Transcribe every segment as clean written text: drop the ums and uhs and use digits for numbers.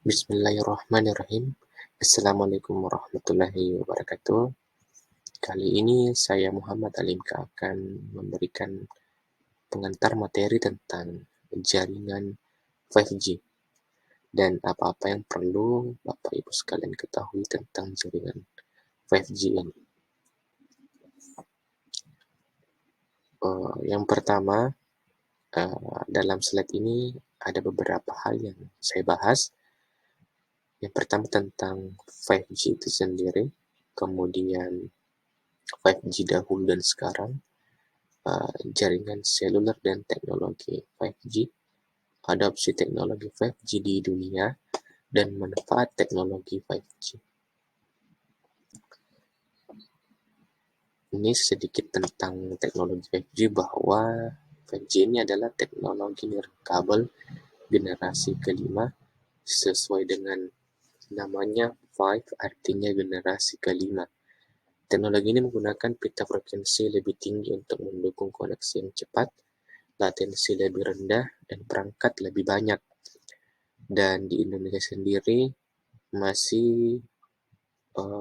Bismillahirrahmanirrahim. Assalamualaikum warahmatullahi wabarakatuh. Kali ini saya Muhammad Alimka akan memberikan pengantar materi tentang jaringan 5G dan apa-apa yang perlu Bapak Ibu sekalian ketahui tentang jaringan 5G ini. Yang pertama, dalam slide ini ada beberapa hal yang saya bahas. Yang pertama tentang 5G itu sendiri, kemudian 5G dahulu dan sekarang, jaringan seluler dan teknologi 5G, adopsi teknologi 5G di dunia, dan manfaat teknologi 5G. Ini sedikit tentang teknologi 5G, bahwa 5G ini adalah teknologi nirkabel generasi kelima, sesuai dengan namanya 5 artinya generasi kelima. Teknologi ini menggunakan pita frekuensi lebih tinggi untuk mendukung koneksi yang cepat, latensi lebih rendah, dan perangkat lebih banyak. Dan di Indonesia sendiri masih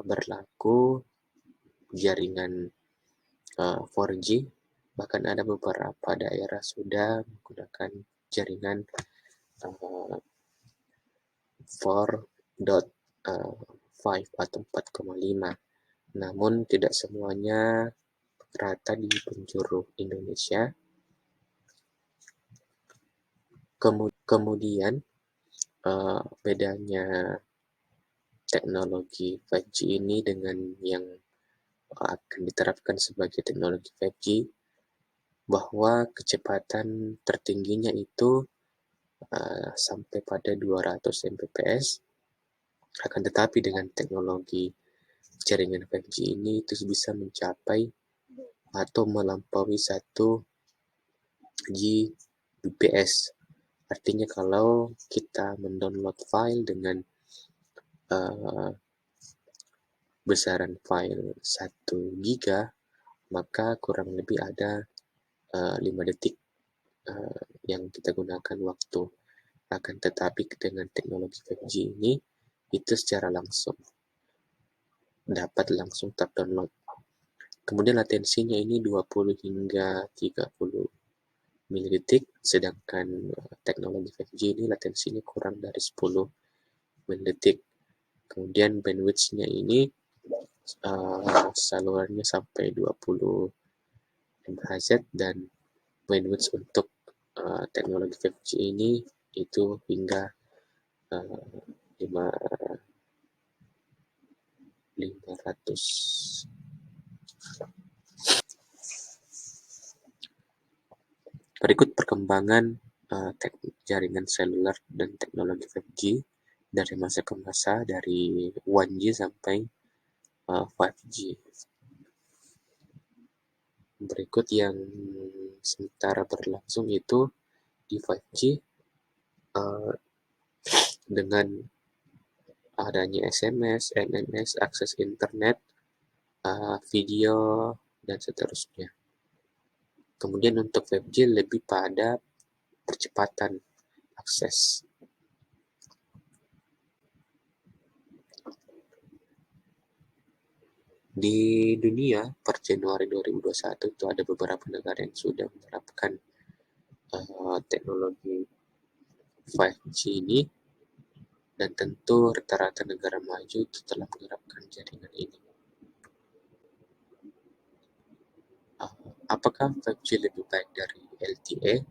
berlaku jaringan 4G, bahkan ada beberapa daerah sudah menggunakan jaringan 4.5 atau 4,5. Namun tidak semuanya rata di penjuru Indonesia. Kemudian bedanya teknologi 5G ini dengan yang akan diterapkan sebagai teknologi 5G, bahwa kecepatan tertingginya itu sampai pada 200 Mbps. Akan tetapi dengan teknologi jaringan 5G ini itu bisa mencapai atau melampaui 1 Gbps. Artinya kalau kita mendownload file dengan besaran file 1 giga, maka kurang lebih ada 5 detik yang kita gunakan waktu. Akan tetapi dengan teknologi 5G ini, itu secara langsung dapat langsung terdownload. Kemudian latensinya ini 20 hingga 30 milidetik, sedangkan teknologi 5G ini latensinya kurang dari 10 milidetik. Kemudian bandwidth-nya ini salurannya sampai 20 MHz, dan bandwidth untuk teknologi 5G ini itu hingga 500. Berikut perkembangan jaringan seluler dan teknologi 5G dari masa ke masa, dari 1G sampai 5G. Berikut yang sementara berlangsung itu di 5G, dengan adanya SMS, MMS, akses internet, video, dan seterusnya. Kemudian untuk 5G lebih pada percepatan akses. Di dunia per Januari 2021 itu ada beberapa negara yang sudah menerapkan teknologi 5G ini, dan tentu rata-rata negara maju itu telah menerapkan jaringan ini. Apakah 5G lebih baik dari LTE?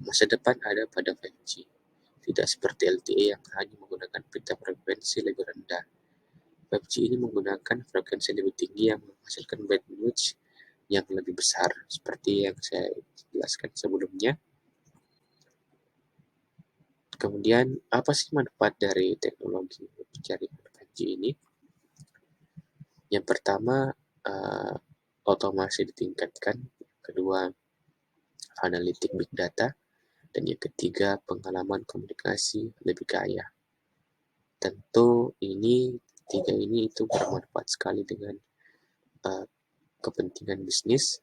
Masa depan ada pada 5G. Tidak seperti LTE yang hanya menggunakan pita frekuensi lebih rendah. 5G ini menggunakan frekuensi lebih tinggi yang menghasilkan bandwidth yang lebih besar, seperti yang saya jelaskan sebelumnya. Kemudian, apa sih manfaat dari teknologi jaringan 5G ini? Yang pertama, otomasi ditingkatkan. Kedua, analitik big data. Dan yang ketiga, pengalaman komunikasi lebih kaya. Tentu tiga ini itu bermanfaat sekali dengan kepentingan bisnis,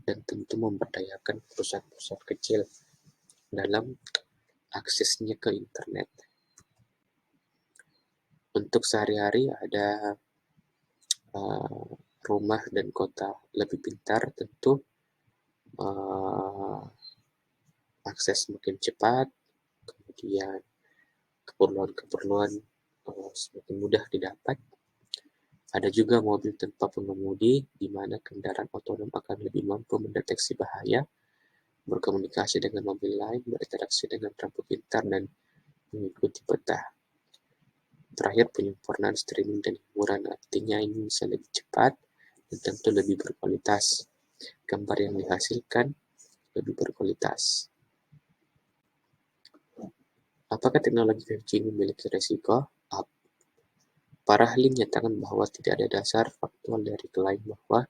dan tentu memberdayakan perusahaan-perusahaan kecil dalam aksesnya ke internet. Untuk sehari-hari ada rumah dan kota lebih pintar, tentu akses makin cepat, kemudian keperluan-keperluan semakin mudah didapat. Ada juga mobil tanpa pengemudi, di mana kendaraan otonom akan lebih mampu mendeteksi bahaya, berkomunikasi dengan mobil lain, berinteraksi dengan lampu pintar, dan mengikuti peta. Terakhir, penyempurnaan streaming dan hiburan, artinya ini bisa lebih cepat dan tentu lebih berkualitas. Gambar yang dihasilkan lebih berkualitas. Apakah teknologi 5G memiliki resiko? Para ahli menyatakan bahwa tidak ada dasar faktual dari klaim bahwa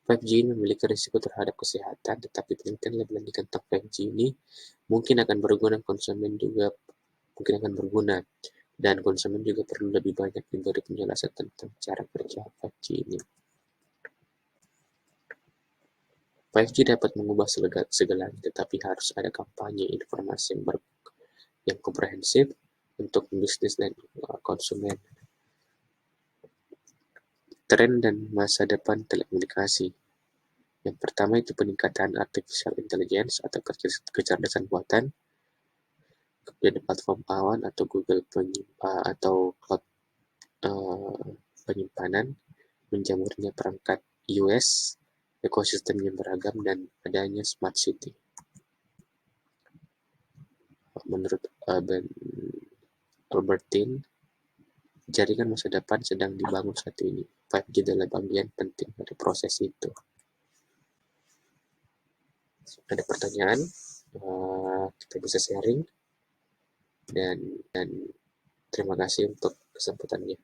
5G memiliki risiko terhadap kesehatan, tetapi penelitian lebih lanjut tentang 5G ini mungkin akan berguna dan konsumen juga perlu lebih banyak diberi penjelasan tentang cara kerja 5G ini. 5G dapat mengubah segalanya, tetapi harus ada kampanye informasi yang komprehensif untuk bisnis dan konsumen. Tren dan masa depan telekomunikasi. Yang pertama itu peningkatan artificial intelligence atau kecerdasan buatan, kemudian platform awan atau Google atau cloud penyimpanan, menjamurnya perangkat iOS, ekosistem yang beragam, dan adanya smart city. Menurut Albertine, jaringan masa depan sedang dibangun saat ini. 5G adalah bagian penting dari proses itu. Ada pertanyaan, kita bisa sharing, dan terima kasih untuk kesempatannya.